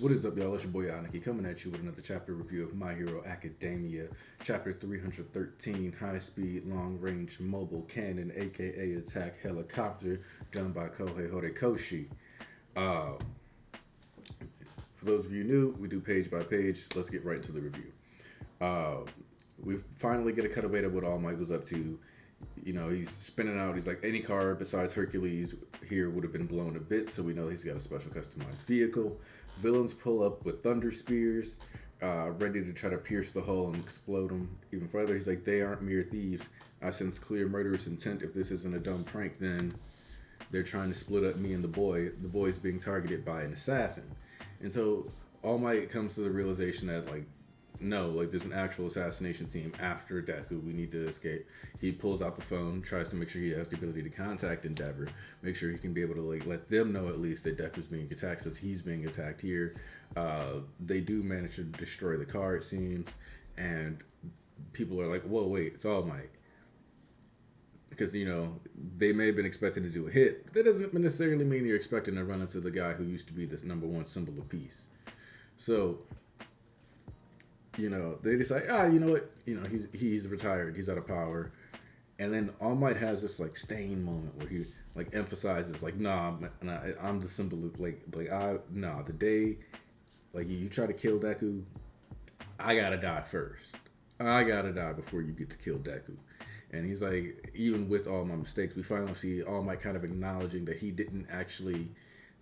What is up, y'all? It's your boy Aniki coming at you with another chapter review of My Hero Academia, chapter 313, High Speed Long Range Mobile Cannon, aka Attack Helicopter, done by Kohei Horikoshi. Uh, for those of you new, we do page by page. Let's get right into the review. Uh, we finally get a cutaway to what All Might was up to. You know, he's spinning out. He's like, any car besides Hercules here would have been blown to bits, so we know he's got a special customized vehicle. Villains pull up with thunder spears, ready to try to pierce the hull and explode them even further. He's like, they aren't mere thieves. I sense clear murderous intent. If this isn't a dumb prank, then they're trying to split up me and the boy. The boy's being targeted by an assassin. And so All Might comes to the realization that, like, no, like, there's an actual assassination team after Deku. We need to escape. He pulls out the phone, tries to make sure he has the ability to contact Endeavor, make sure he can be able to, like, let them know at least that Deku's being attacked since he's being attacked here. They do manage to destroy the car, it seems, and people are like, whoa, wait, it's All Might. Because, you know, they may have been expecting to do a hit, but that doesn't necessarily mean you're expecting to run into the guy who used to be this number one symbol of peace. So, you know, they decide, you know what, you know, he's retired, he's out of power. And then All Might has this, like, stain moment where he, like, emphasizes, like, I'm the symbol of, the day, like, you try to kill Deku, I gotta die first. I gotta die before you get to kill Deku. And he's like, even with all my mistakes, we finally see All Might kind of acknowledging that he didn't actually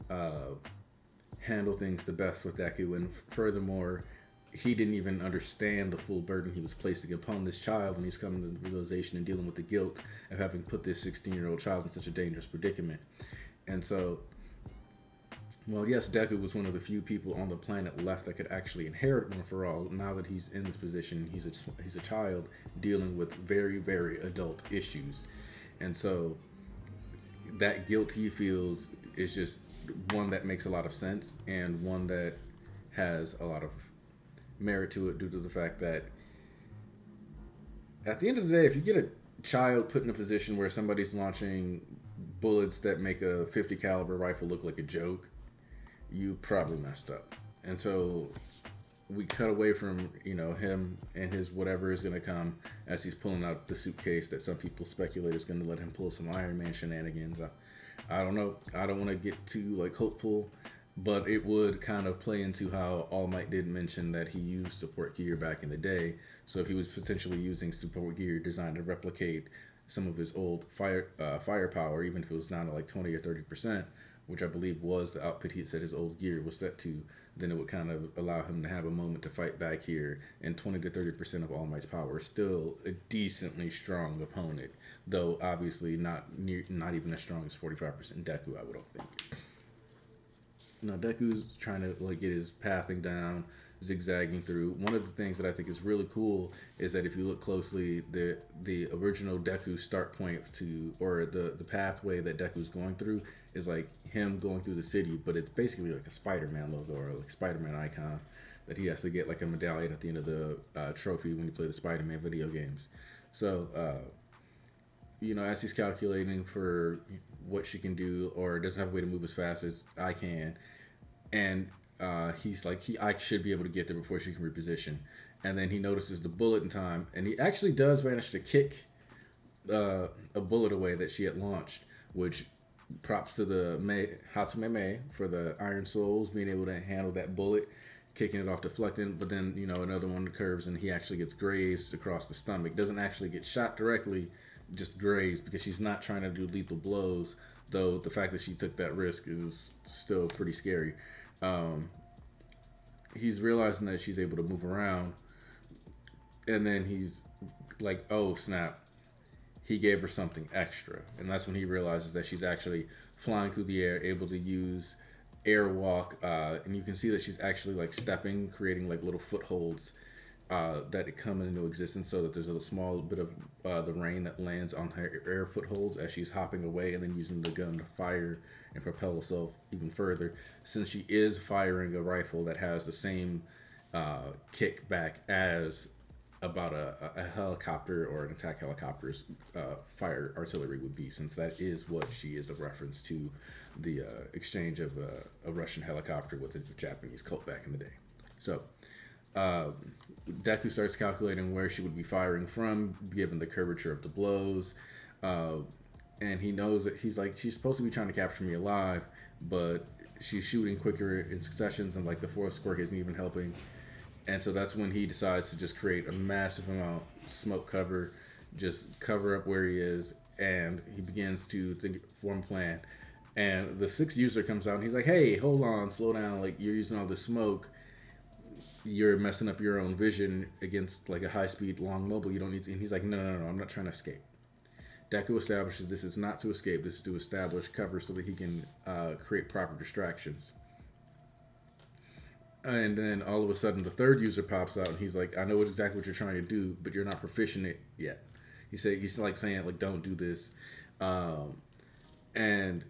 handle things the best with Deku. And furthermore, he didn't even understand the full burden he was placing upon this child, and he's coming to the realization and dealing with the guilt of having put this 16-year-old child in such a dangerous predicament. And so, well, yes, Deku was one of the few people on the planet left that could actually inherit One for All. Now that he's in this position, he's a child dealing with very, very adult issues. And so that guilt he feels is just one that makes a lot of sense, and one that has a lot of merit to it due to the fact that at the end of the day, if you get a child put in a position where somebody's launching bullets that make a 50 caliber rifle look like a joke, you probably messed up. And so we cut away from, you know, him and his whatever is going to come as he's pulling out the suitcase that some people speculate is going to let him pull some Iron Man shenanigans. I don't know. I don't want to get too, like, hopeful, but it would kind of play into how All Might did mention that he used support gear back in the day. So if he was potentially using support gear designed to replicate some of his old firepower, even if it was down to like 20 or 30%, which I believe was the output he said his old gear was set to, then it would kind of allow him to have a moment to fight back here. And 20 to 30% of All Might's power is still a decently strong opponent, though obviously not even as strong as 45% Deku, I would think. Now, Deku's trying to, like, get his pathing down, zigzagging through. One of the things that I think is really cool is that if you look closely, the original Deku start point or the pathway that Deku's going through is like him going through the city, but it's basically like a Spider-Man logo or like Spider-Man icon that he has to get like a medallion at the end of the trophy when you play the Spider-Man video games. So, you know, as he's calculating for what she can do or doesn't have a way to move as fast as I can, and he's like, I should be able to get there before she can reposition. And then he notices the bullet in time, and he actually does manage to kick a bullet away that she had launched, which props to the Hatsume Mei for the Iron Souls being able to handle that bullet, kicking it off, deflecting. But then, you know, another one curves, and he actually gets grazed across the stomach. Doesn't actually get shot directly, just grazed, because she's not trying to do lethal blows, though the fact that she took that risk is still pretty scary. He's realizing that she's able to move around, and then he's like, oh snap, he gave her something extra. And that's when he realizes that she's actually flying through the air, able to use airwalk, and you can see that she's actually like stepping, creating like little footholds that come into existence, so that there's a small bit of the rain that lands on her air footholds as she's hopping away, and then using the gun to fire and propel herself even further, since she is firing a rifle that has the same kickback as about a helicopter or an attack helicopter's fire artillery would be, since that is what she is a reference to the exchange of a Russian helicopter with a Japanese cult back in the day. So uh, Deku starts calculating where she would be firing from, given the curvature of the blows. Uh, and he knows that she's supposed to be trying to capture me alive, but she's shooting quicker in successions, and like the fourth quirk isn't even helping. And so that's when he decides to just create a massive amount of smoke cover, just cover up where he is, and he begins to form a plan. And the sixth user comes out and he's like, "Hey, hold on, slow down! Like, you're using all this smoke, you're messing up your own vision against like a high speed long mobile. You don't need to." And he's like, "No, I'm not trying to escape." Deku establishes this is not to escape. This is to establish cover so that he can create proper distractions. And then all of a sudden, the third user pops out, and he's like, "I know exactly what you're trying to do, but you're not proficient it yet." He's like saying like, "Don't do this," and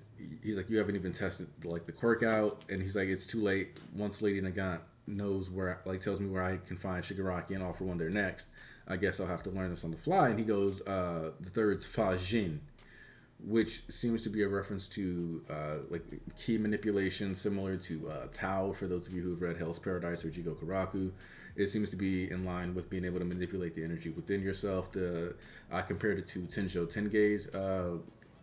he's like, "You haven't even tested like the quirk out," and he's like, "It's too late. Once Lady Nagant knows where, like, tells me where I can find Shigaraki and offer one there next, I guess I'll have to learn this on the fly." And he goes, "The third's Fa Jin," which seems to be a reference to like key manipulation, similar to Tao. For those of you who've read Hell's Paradise or Jigoku Raku, it seems to be in line with being able to manipulate the energy within yourself. I compared it to Tenjo Tengei's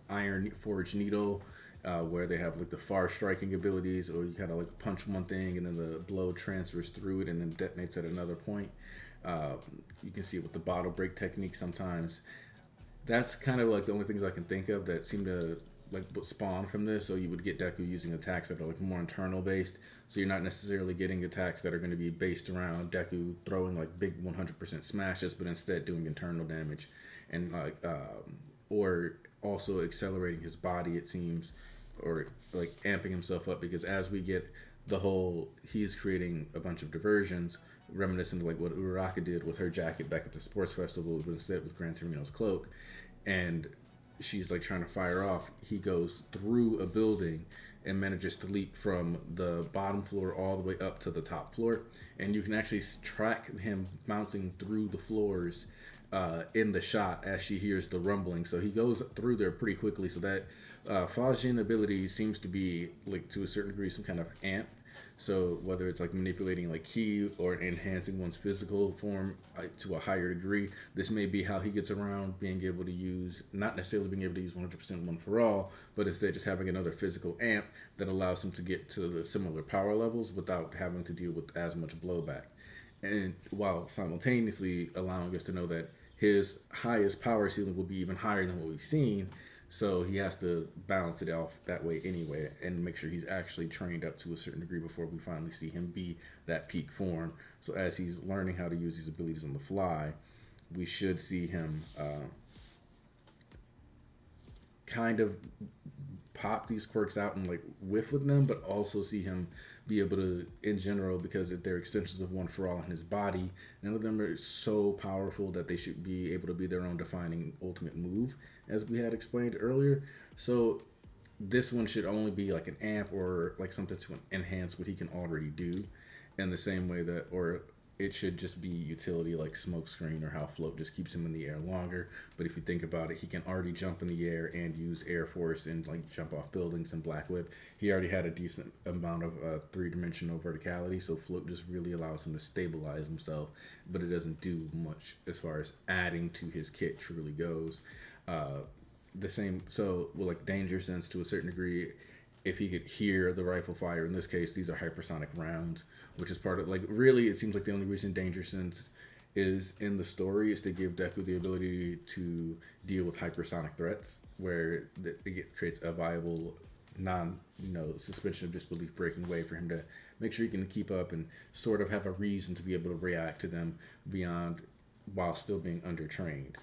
Iron Forge Needle, where they have like the far striking abilities, or you kind of like punch one thing and then the blow transfers through it and then detonates at another point. You can see it with the bottle break technique sometimes. That's kind of like the only things I can think of that seem to like spawn from this. So you would get Deku using attacks that are like more internal based. So you're not necessarily getting attacks that are going to be based around Deku throwing like big 100% smashes, but instead doing internal damage, and like or also accelerating his body, it seems, or like amping himself up, because as we get the whole, he's creating a bunch of diversions reminiscent of like what Uraraka did with her jacket back at the sports festival, but instead with Gran Torino's cloak. And she's like trying to fire off. He goes through a building and manages to leap from the bottom floor all the way up to the top floor. And you can actually track him bouncing through the floors in the shot as she hears the rumbling. So he goes through there pretty quickly. So that Fa Jin ability seems to be like to a certain degree some kind of amp. So whether it's like manipulating like ki or enhancing one's physical form to a higher degree, this may be how he gets around being able to use, not necessarily being able to use 100% one for all, but instead just having another physical amp that allows him to get to the similar power levels without having to deal with as much blowback. And while simultaneously allowing us to know that his highest power ceiling will be even higher than what we've seen. So he has to balance it off that way anyway, and make sure he's actually trained up to a certain degree before we finally see him be that peak form. So as he's learning how to use these abilities on the fly, we should see him kind of pop these quirks out and like whiff with them, but also see him be able to, in general, because they're extensions of One for All in his body, none of them are so powerful that they should be able to be their own defining ultimate move, as we had explained earlier. So this one should only be like an amp or like something to enhance what he can already do, in the same way that, or it should just be utility like Smokescreen or how Float just keeps him in the air longer. But if you think about it, he can already jump in the air and use Air Force and like jump off buildings and Black Whip. He already had a decent amount of three-dimensional verticality, so Float just really allows him to stabilize himself, but it doesn't do much as far as adding to his kit truly goes. The same, so well, like Danger Sense to a certain degree, if he could hear the rifle fire. In this case, these are hypersonic rounds, which is part of, like, really, it seems like the only reason Danger Sense is in the story is to give Deku the ability to deal with hypersonic threats, where it creates a viable suspension of disbelief breaking way for him to make sure he can keep up and sort of have a reason to be able to react to them beyond, while still being undertrained.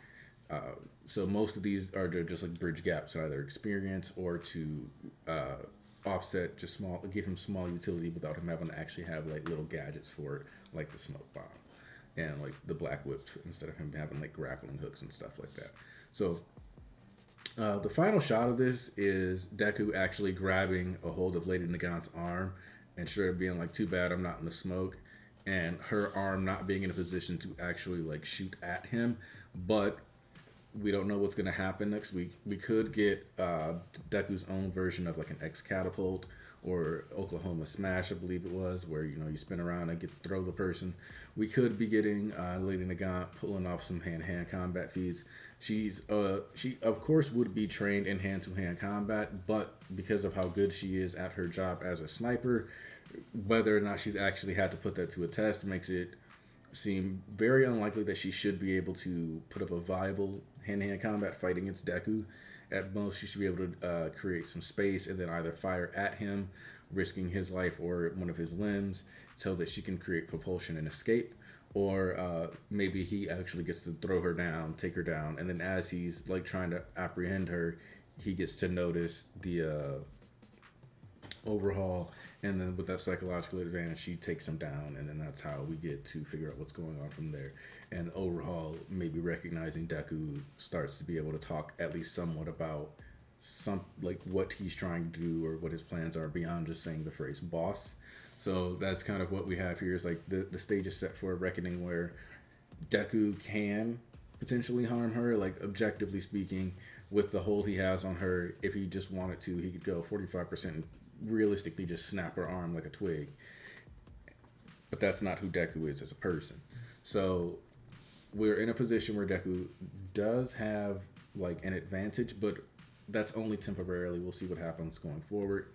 So most of these are to just like bridge gaps, either experience or to offset, just give him small utility without him having to actually have like little gadgets for it, like the smoke bomb and like the Black Whip, instead of him having like grappling hooks and stuff like that. So the final shot of this is Deku actually grabbing a hold of Lady Nagant's arm and straight up being like, "Too bad I'm not in the smoke." and her arm not being in a position to actually like shoot at him. But we don't know what's going to happen next week. We could get Deku's own version of like an X catapult or Oklahoma Smash, I believe it was, where you know you spin around and get to throw the person. We could be getting Lady Nagant pulling off some hand-to-hand combat feats. She of course would be trained in hand-to-hand combat, but because of how good she is at her job as a sniper, whether or not she's actually had to put that to a test makes it seem very unlikely that she should be able to put up a viable hand-to-hand combat fight against Deku. At most, she should be able to create some space and then either fire at him, risking his life or one of his limbs, so that she can create propulsion and escape. Or maybe he actually gets to throw her down, take her down, and then as he's like trying to apprehend her, he gets to notice the overhaul, and then with that psychological advantage, she takes him down, and then that's how we get to figure out what's going on from there. And overhaul, maybe recognizing Deku, starts to be able to talk at least somewhat about some like what he's trying to do or what his plans are beyond just saying the phrase boss. So that's kind of what we have here. Is like the stage is set for a reckoning where Deku can potentially harm her, like objectively speaking, with the hold he has on her. If he just wanted to, he could go 45% and realistically just snap her arm like a twig. But that's not who Deku is as a person. So we're in a position where Deku does have like an advantage, but that's only temporarily. We'll see what happens going forward,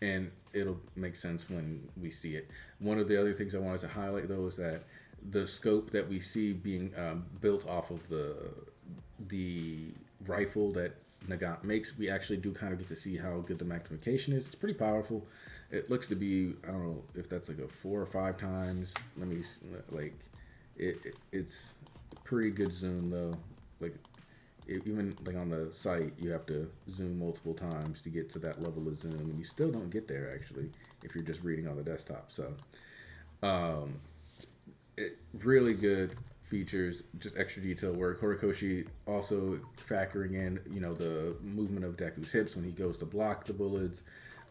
and it'll make sense when we see it. One of the other things I wanted to highlight though is that the scope that we see being built off of the rifle that Nagant makes, we actually do kind of get to see how good the magnification is. It's pretty powerful. It looks to be, I don't know if that's like a 4 or 5 times. Let me like it's pretty good zoom though. Like even like on the site, you have to zoom multiple times to get to that level of zoom, and you still don't get there actually if you're just reading on the desktop. So really good features, just extra detail work. Horikoshi also factoring in, you know, the movement of Deku's hips when he goes to block the bullets,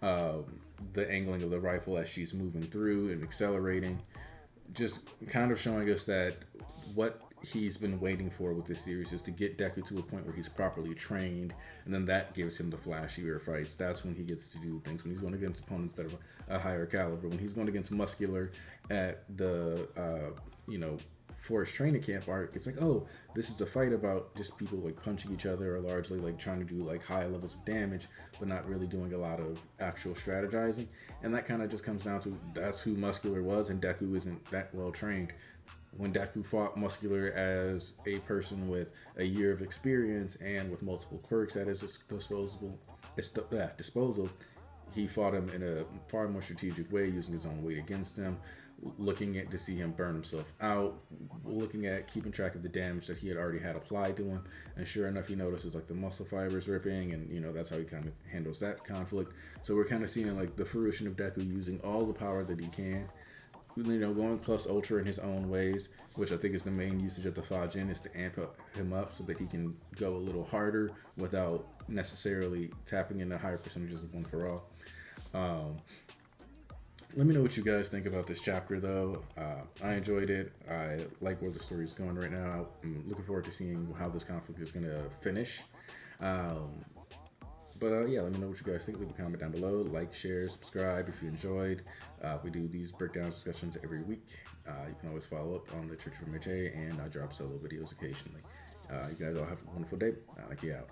the angling of the rifle as she's moving through and accelerating, just kind of showing us that what he's been waiting for with this series is to get Deku to a point where he's properly trained, and then that gives him the flashier fights. That's when he gets to do things, when he's going against opponents that are a higher caliber, when he's going against Muscular at the you know, Forest Training Camp arc. It's like, oh, this is a fight about just people like punching each other or largely like trying to do like high levels of damage, but not really doing a lot of actual strategizing. And that kind of just comes down to that's who Muscular was, and Deku isn't that well trained. When Deku fought Muscular as a person with a year of experience and with multiple quirks at his disposal, he fought him in a far more strategic way, using his own weight against him, looking at to see him burn himself out, looking at keeping track of the damage that he had already had applied to him. And sure enough, he notices like the muscle fibers ripping, and you know that's how he kind of handles that conflict. So we're kind of seeing like the fruition of Deku using all the power that he can, you know, going plus ultra in his own ways, which I think is the main usage of the Fa Jin, is to amp him up so that he can go a little harder without necessarily tapping into higher percentages of one for all. Let me know what you guys think about this chapter, though. I enjoyed it. I like where the story is going right now. I'm looking forward to seeing how this conflict is going to finish. But yeah, let me know what you guys think. Leave a comment down below. Like, share, subscribe if you enjoyed. We do these breakdown discussions every week. You can always follow up on the Church of MHA, and I drop solo videos occasionally. You guys all have a wonderful day. I'll you out.